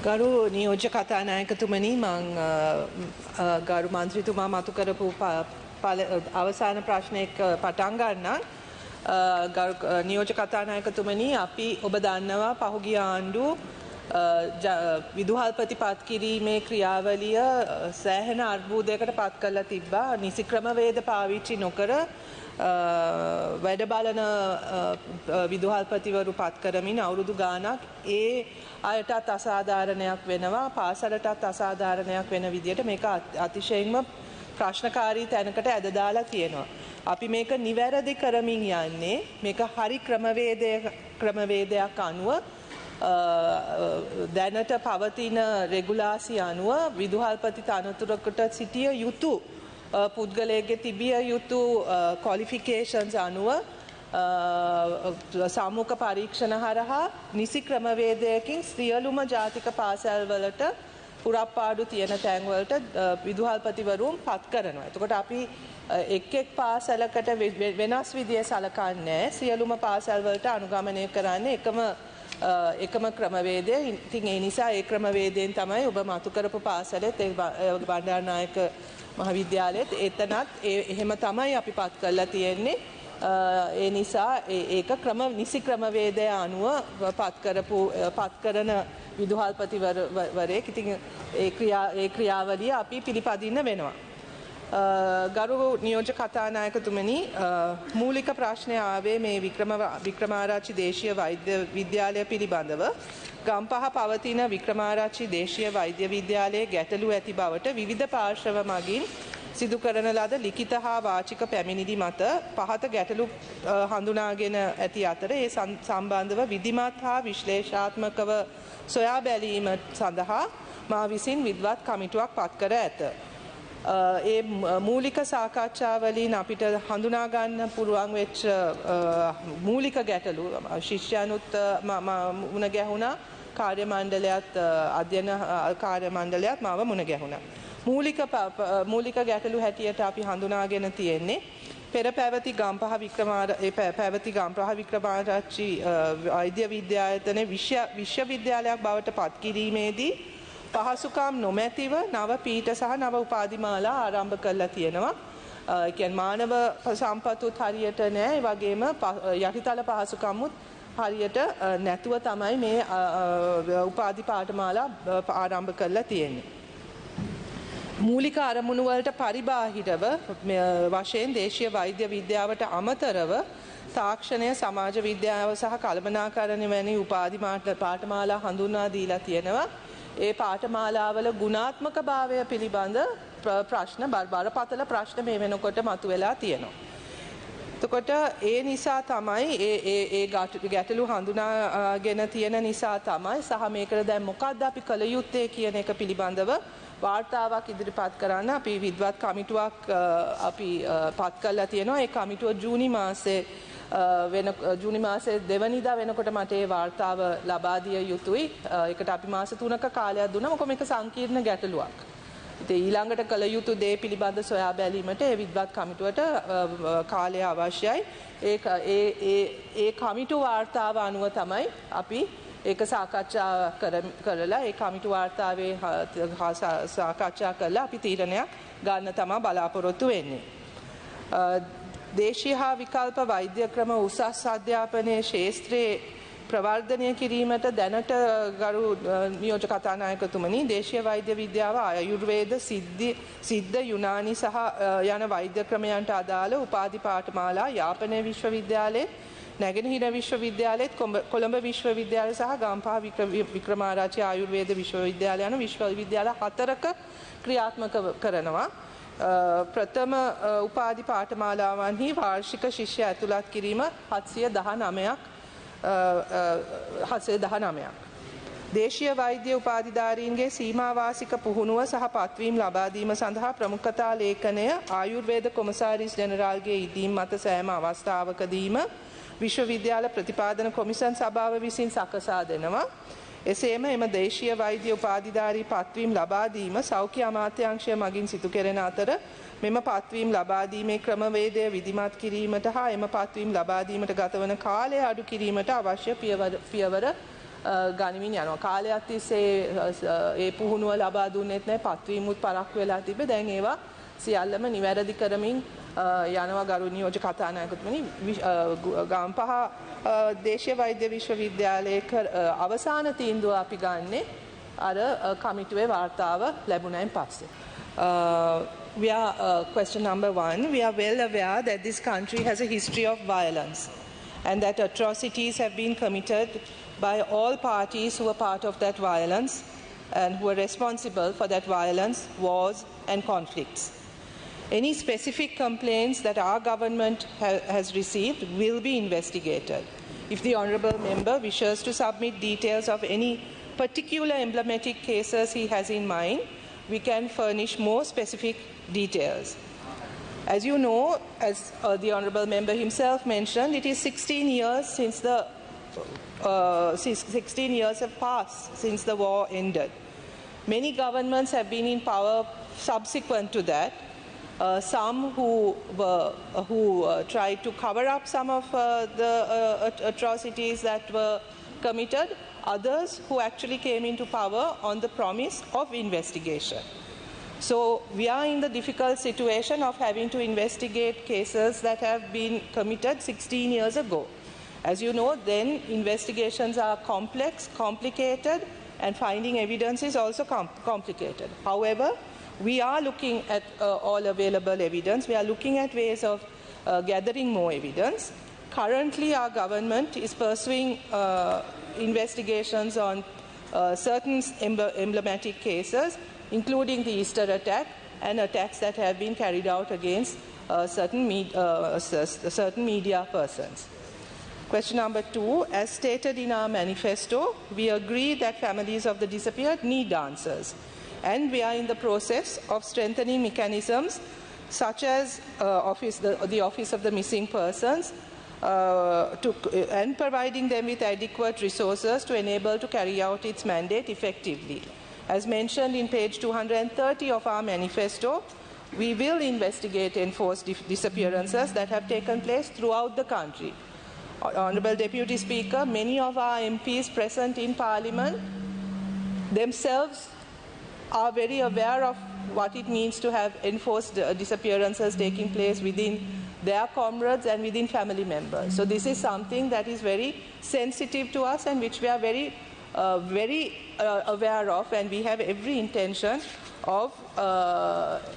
ගරු නියෝජ්‍ය කතානායකතුමනි මං ගරු මන්ත්‍රීතුමා මතු කරපු අවසාන ප්‍රශ්නයක පටන් ගන්නම්. ගරු නියෝජ්‍ය කතානායකතුමනි අපි ඔබ දන්නවා පහුගිය ආණ්ඩු විදුහල්පති පත් කිරීමේ ක්‍රියාවලිය සෑහෙන අර්බුදයකට පත් කරලා තිබ්බා. නිසි ක්‍රමවේද පාවිච්චි නොකර වැඩ බලන විදුහල්පතිවරු පත් කරමින් අවුරුදු ගානක් ඒ අයටත් අසාධාරණයක් වෙනවා, පාසලටත් අසාධාරණයක් වෙන විදිහට මේක අතිශයින්ම ප්‍රශ්නකාරී තැනකට ඇද දාලා තියෙනවා. අපි මේක නිවැරදි කරමින් යන්නේ මේක හරි ක්‍රමවේදයක් අනුව දැනට පවතින රෙගුලාසි අනුව විදුහල්පති තනතුරකට සිටිය යුතු පුද්ගලයෙක්ගේ තිබිය යුතු ක්වොලිෆිකේෂන්ස් අනුව සාමූහික පරීක්ෂණ හරහා නිසි ක්‍රමවේදයකින් සියලුම ජාතික පාසල්වලට පුරප්පාඩු තියෙන තැන්වලට විදුහල්පතිවරුන් පත් කරනවා. එතකොට අපි එක් පාසලකට වෙනස් විදිහේ සලකන්නේ සියලුම පාසල්වලට අනුගමනය කරන්නේ එකම ක්‍රමවේදය. ඉතින් ඒ නිසා ඒ ක්‍රමවේදයෙන් තමයි ඔබ මතු කරපු පාසලෙත් ඒ බණ්ඩාරනායක මහාවිද්‍යාලයේත් එතනත් එහෙම තමයි අපි පත් කරලා තියෙන්නේ. ඒ නිසා ඒක නිසි ක්‍රමවේදය අනුව පත් කරන විදුහල්පතිවරයෙක්. ඉතින් ඒ ක්‍රියාවලිය අපි පිළිපදින්න වෙනවා. ගරු නියෝජ්‍ය කතානායකතුමනි, මූලික ප්‍රශ්නය ආවේ මේ වික්‍රමාරච්චි දේශීය වෛද්‍ය විද්‍යාලය පිළිබඳව. ගම්පහ පවතින වික්‍රමාරච්චි දේශීය වෛද්‍ය විද්‍යාලයේ ගැටලු ඇති බවට විවිධ පාර්ශව මගින් සිදු කරන ලද ලිඛිත හා වාචික පැමිණිලි මත පහත ගැටලු හඳුනාගෙන ඇති අතර ඒ සම්බන්ධව විධිමත් හා විශ්ලේෂාත්මකව සොයා බැලීම සඳහා මා විසින් විද්වත් කමිටුවක් පත් කර ඇත. ඒ මූලික සාකච්ඡාවලින් අපිට හඳුනා ගන්න පුළුවන් වෙච්ච මූලික ගැටලු ශිෂ්‍යයනුත් මුණ ගැහුණා, කාර්ය මණ්ඩලයත් අධ්‍යයන කාර්ය මණ්ඩලයත් මාව මුණ ගැහුණා. මූලික ගැටලු හැටියට අපි හඳුනාගෙන තියෙන්නේ පෙර පැවති ගම්පහ වික්‍රමාරච්චි වෛද්‍ය විද්‍යායතනයේ විශ්වවිද්‍යාලයක් බවට පත් කිරීමේදී පහසුකම් නොමැතිව නව පීඨ සහ නව උපාධිමාලා ආරම්භ කරලා තියෙනවා. ඒ කියන්නේ මානව සම්පතුත් හරියට නැහැ, ඒ වගේම යටිතල පහසුකම්මුත් හරියට නැතුව තමයි මේ උපාධි පාඨමාලා ආරම්භ කරලා තියෙන්නේ. මූලික අරමුණු වලට පරිබාහිරව වශයෙන් දේශීය වෛද්‍ය විද්‍යාවට අමතරව තාක්ෂණය, සමාජ විද්‍යාව සහ කළමනාකරණ වැනි උපාධි පාඨමාලා හඳුන්වා දීලා තියෙනවා. ඒ පාඨමාලාවල ගුණාත්මක භාවය පිළිබඳ ප්‍රශ්න බරපතල ප්‍රශ්න මේ වෙනකොට මතුවලා තියෙනවා. එතකොට ඒ නිසා තමයි ඒ ගැටලු හඳුනාගෙන තියෙන නිසා තමයි සහ මේකට දැන් මොකක්ද අපි කළ යුත්තේ කියන එක පිළිබඳව වාර්තාවක් ඉදිරිපත් කරන්න අපි විද්වත් කමිටුවක් අපි පත් කරලා තියෙනවා. ඒ කමිටුව ජූනි මාසේ 2 වෙනිදා වෙනකොට මට ඒ වාර්තාව ලබා දිය යුතුයි. ඒකට අපි මාස 3ක කාලයක් දුන්නා. මොකද මේක සංකීර්ණ ගැටලුවක්. ඉතින් ඊළඟට කළ යුතු දේ පිළිබඳ සොයා බැලීමට ඒ විද්වත් කමිටුවට කාලය අවශ්‍යයි. ඒ කමිටු වාර්තාව අනුව තමයි අපි ඒක සාකච්ඡා කරලා ඒ කමිටු වාර්තාවේ සාකච්ඡා කරලා අපි තීරණයක් ගන්න තමයි බලාපොරොත්තු වෙන්නේ. දේශීය හා විකල්ප වෛද්‍ය ක්‍රම උසස් අධ්‍යාපනයේ ක්ෂේත්‍රයේ ප්‍රවර්ධනය කිරීමට දැනට ගරු නියෝජ්‍ය කතානායකතුමනි, දේශීය වෛද්‍ය විද්‍යාව, ආයුර්වේද, සිද්ධ, යුනානි සහ යන වෛද්‍ය ක්‍රමයන්ට අදාළ උපාධි පාඨමාලා යාපනය විශ්වවිද්‍යාලයේ, නැගෙනහිර විශ්වවිද්‍යාලයේත්, කොළඹ විශ්වවිද්‍යාලය සහ ගම්පහ වික්‍රමාරච්චි ආයුර්වේද විශ්වවිද්‍යාලය යන විශ්වවිද්‍යාල 4ක ක්‍රියාත්මක කරනවා. ප්‍රථම උපාධි පාඨමාලාවන්හි වාර්ෂික ශිෂ්‍ය ඇතුළත් කිරීම 719ක්. දේශීය වෛද්‍ය උපාධිධාරීන්ගේ සීමාවාසික පුහුණුව සහ පත්වීම් ලබා දීම සඳහා ප්‍රමුඛතා ලේඛනය ආයුර්වේද කොමසාරිස් ජෙනරාල්ගේ ඉදීම් මත සෑම අවස්ථාවකදීම විශ්වවිද්‍යාල ප්‍රතිපාදන කොමිසම් සභාව විසින් සකසා දෙනවා. එසේම එම දේශීය වෛද්‍ය උපාධිධාරී පත්වීම් ලබා දීම සෞඛ්‍ය අමාත්‍යාංශය මගින් සිදු කෙරෙන අතර මෙම පත්වීම් ලබා දීමේ ක්‍රමවේදය විධිමත් කිරීමට හා එම පත්වීම් ලබා දීමට ගතවන කාලය අඩු කිරීමට අවශ්‍ය පියවර ගනිමින් යනවා. කාලයක් තිස්සේ ඒ පුහුණුව ලබා දුන්නෙත් නැහැ. පත්වීමුත් පරක් වෙලා තිබේ. දැන් ඒවා සියල්ලම නිවැරදි කරමින් යනවා ගරු නියෝජ්‍ය කතානායකතුමනි. ගම්පහ දේශීය වෛද්‍ය විශ්වවිද්‍යාලයේ අවසාන තීන්දුව අපි ගන්නේ අර කමිටුවේ වාර්තාව ලැබුණයින් පස්සේ. Question number 1. We are well aware that this country has a history of violence and that atrocities have been committed by all parties who were part of that violence and who were responsible for that violence, wars and conflicts. Any specific complaints that our government has received will be investigated. If the Honourable Member wishes to submit details of any particular emblematic cases he has in mind, we can furnish more specific details. As you know, as the Honourable Member himself mentioned, it is 16 years since 16 years have passed since the war ended. Many governments have been in power subsequent to that. Some who tried to cover up some of the atrocities that were committed, others who actually came into power on the promise of investigation. So we are in the difficult situation of having to investigate cases that have been committed 16 years ago. As you know, then investigations are complex, complicated, and finding evidence is also complicated. However, we are looking at all available evidence. We are looking at ways of gathering more evidence. Currently, our government is pursuing investigations on certain emblematic cases, including the Easter attack and attacks that have been carried out against certain media persons. Question number 2, as stated in our manifesto, we agree that families of the disappeared need answers. And we are in the process of strengthening mechanisms such as the Office of the Missing Persons and providing them with adequate resources to enable to carry out its mandate effectively. As mentioned in page 230 of our manifesto, we will investigate enforced disappearances that have taken place throughout the country. Honourable Deputy Speaker, many of our MPs present in Parliament themselves are very aware of what it means to have enforced disappearances taking place within their comrades and within family members. So this is something that is very sensitive to us and which we are very aware of, and we have every intention of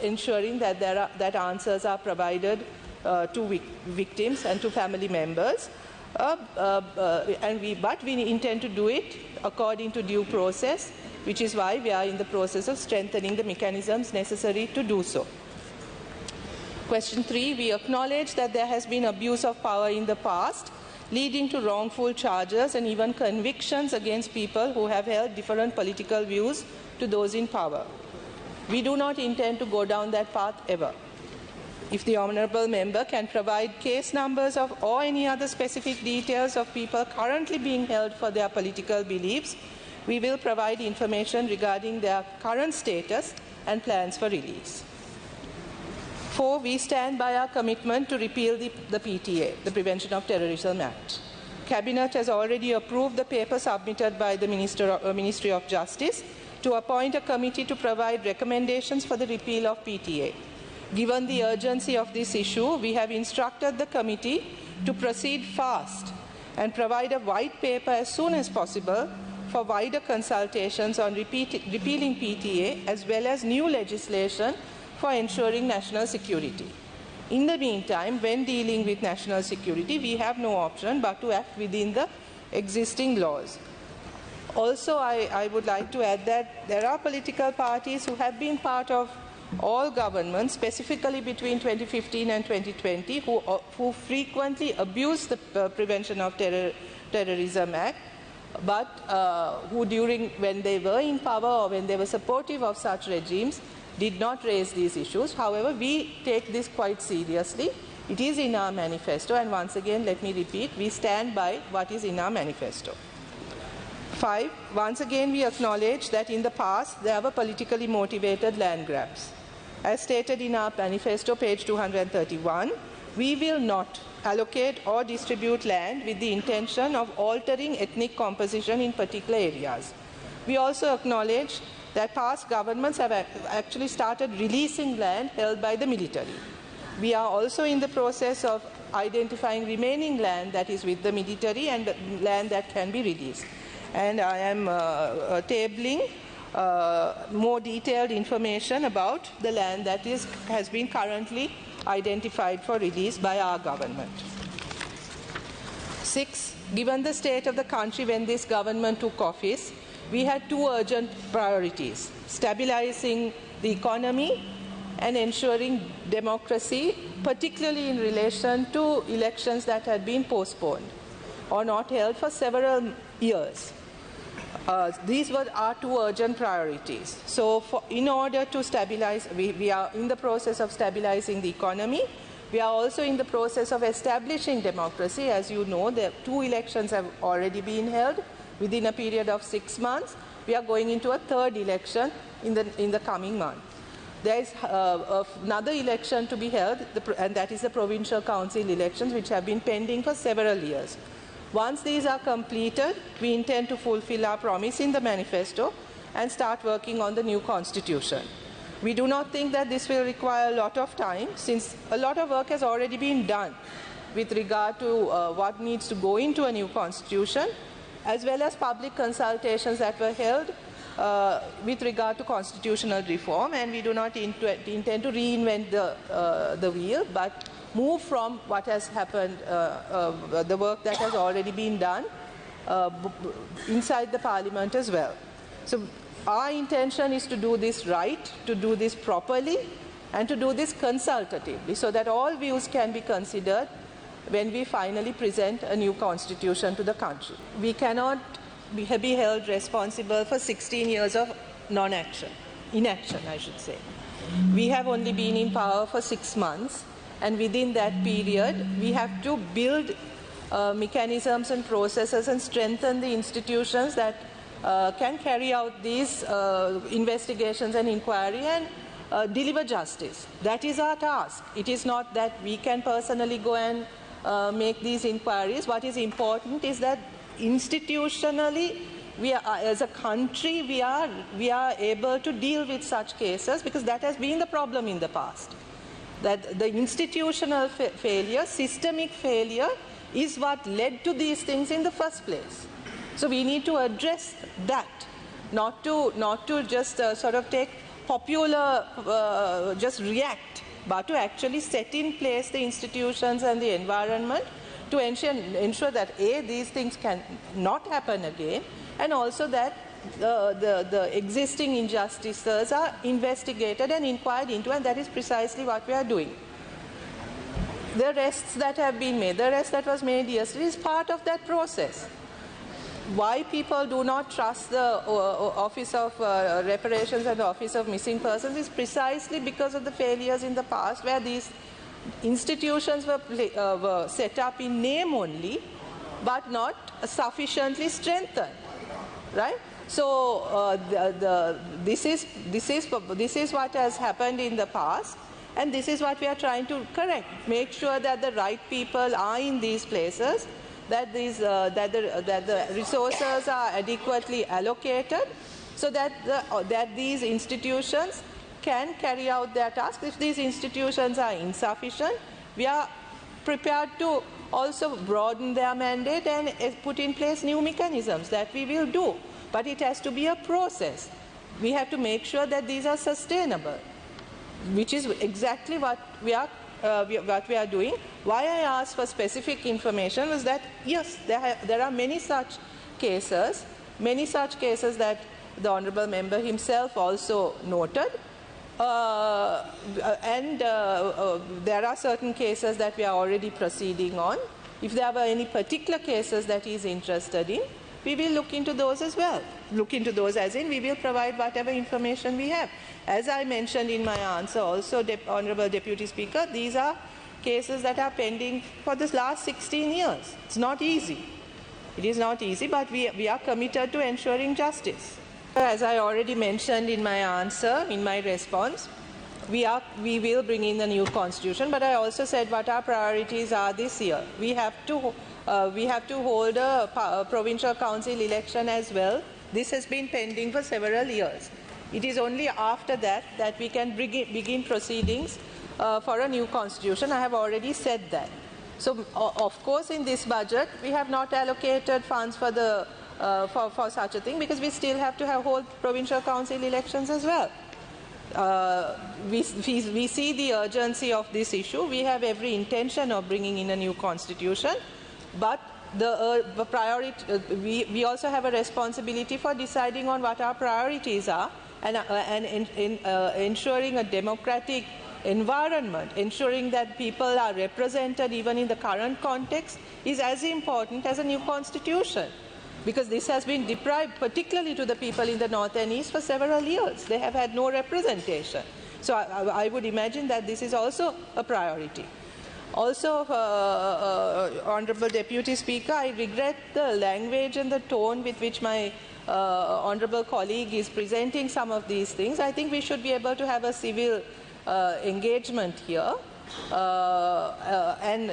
ensuring that that answers are provided to victims and to family members. But we intend to do it according to due process, which is why we are in the process of strengthening the mechanisms necessary to do so. Question 3, we acknowledge that there has been abuse of power in the past, leading to wrongful charges and even convictions against people who have held different political views to those in power. We do not intend to go down that path ever. If the Honourable Member can provide case numbers of or any other specific details of people currently being held for their political beliefs, we will provide information regarding their current status and plans for release. 4, we stand by our commitment to repeal the PTA, the Prevention of Terrorism Act. Cabinet has already approved the paper submitted by the Ministry of Justice to appoint a committee to provide recommendations for the repeal of PTA. Given the urgency of this issue, we have instructed the committee to proceed fast and provide a white paper as soon as possible for wider consultations on repealing PTA as well as new legislation for ensuring national security. In the meantime, when dealing with national security, we have no option but to act within the existing laws. Also, I would like to add that there are political parties who have been part of all governments, specifically between 2015 and 2020, who frequently abuse the Prevention of Terrorism Act, but who when they were in power or when they were supportive of such regimes, did not raise these issues. However, we take this quite seriously. It is in our manifesto, and once again, let me repeat, we stand by what is in our manifesto. 5, once again, we acknowledge that in the past, there were politically motivated land grabs. As stated in our manifesto, page 231, we will not allocate or distribute land with the intention of altering ethnic composition in particular areas. We also acknowledge that past governments have actually started releasing land held by the military. We are also in the process of identifying remaining land that is with the military and land that can be released. And I am tabling more detailed information about the land that has been currently identified for release by our government. 6. Given the state of the country when this government took office, we had two urgent priorities: stabilizing the economy and ensuring democracy, particularly in relation to elections that had been postponed or not held for several years. These were our two urgent priorities. So in order to stabilize, we are in the process of stabilizing the economy. We are also in the process of establishing democracy. As you know, the two elections have already been held within a period of 6 months. We are going into a third election in the coming month. There is another election to be held, and that is the provincial council elections, which have been pending for several years. Once these are completed, we intend to fulfill our promise in the manifesto and start working on the new constitution. We do not think that this will require a lot of time, since a lot of work has already been done with regard to what needs to go into a new constitution, as well as public consultations that were held with regard to constitutional reform, and we do not intend to reinvent the wheel, but move from what has happened, the work that has already been done inside the parliament as well. So our intention is to do this right, to do this properly, and to do this consultatively, so that all views can be considered when we finally present a new constitution to the country. We cannot be held responsible for 16 years of inaction, I should say. We have only been in power for 6 months, and within that period, we have to build mechanisms and processes and strengthen the institutions that can carry out these investigations and inquiry and deliver justice. That is our task. It is not that we can personally go and make these inquiries. What is important is that institutionally, we are, as a country, we are able to deal with such cases, because that has been the problem in the past. That the institutional failure, systemic failure, is what led to these things in the first place. So we need to address that, not to just sort of take popular, just react, but to actually set in place the institutions and the environment to ensure that A, these things can not happen again, and also that the existing injustices are investigated and inquired into, and that is precisely what we are doing. The arrests that have been made, the arrest that was made yesterday is part of that process. Why people do not trust the Office of Reparations and the Office of Missing Persons is precisely because of the failures in the past, where these institutions were set up in name only, but not sufficiently strengthened, right? So this is what has happened in the past, and this is what we are trying to correct. Make sure that the right people are in these places, that the resources are adequately allocated, so that these institutions can carry out their tasks. If these institutions are insufficient, we are prepared to also broaden their mandate and put in place new mechanisms. That we will do. But it has to be a process. We have to make sure that these are sustainable, which is exactly what we are doing. Why I asked for specific information was that, yes, there are many such cases that the Honourable Member himself also noted. And there are certain cases that we are already proceeding on. If there were any particular cases that he is interested in, we will look into those as well. Look into those as in we will provide whatever information we have. As I mentioned in my answer also, Honourable Deputy Speaker, these are cases that are pending for the last 16 years. It's not easy. It is not easy, but we are committed to ensuring justice. As I already mentioned in my answer, in my response, we will bring in the new constitution, but I also said what our priorities are this year. We have to hold a provincial council election as well. This has been pending for several years. It is only after that we can begin proceedings for a new constitution. I have already said that. So, of course, in this budget, we have not allocated funds for for such a thing, because we still have to hold provincial council elections as well. We see the urgency of this issue. We have every intention of bringing in a new constitution, but the priority, we also have a responsibility for deciding on what our priorities are, and ensuring a democratic environment, ensuring that people are represented even in the current context, is as important as a new constitution. Because this has been deprived, particularly to the people in the north and east, for several years. They have had no representation. So I would imagine that this is also a priority. Also, Honourable Deputy Speaker, I regret the language and the tone with which my Honourable colleague is presenting some of these things. I think we should be able to have a civil engagement here. And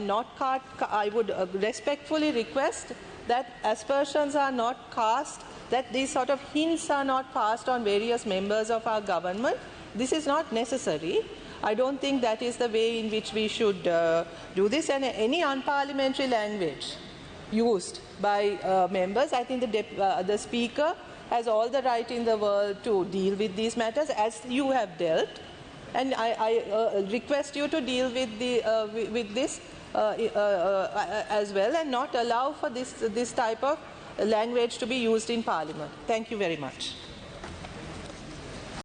not I would respectfully request that aspersions are not cast, that these sort of hints are not passed on various members of our government. This is not necessary. I don't think that is the way in which we should do this. And any unparliamentary language used by members, I think the Speaker has all the right in the world to deal with these matters, as you have dealt. And I request you to deal with this as well, and not allow for this type of language to be used in Parliament. Thank you very much.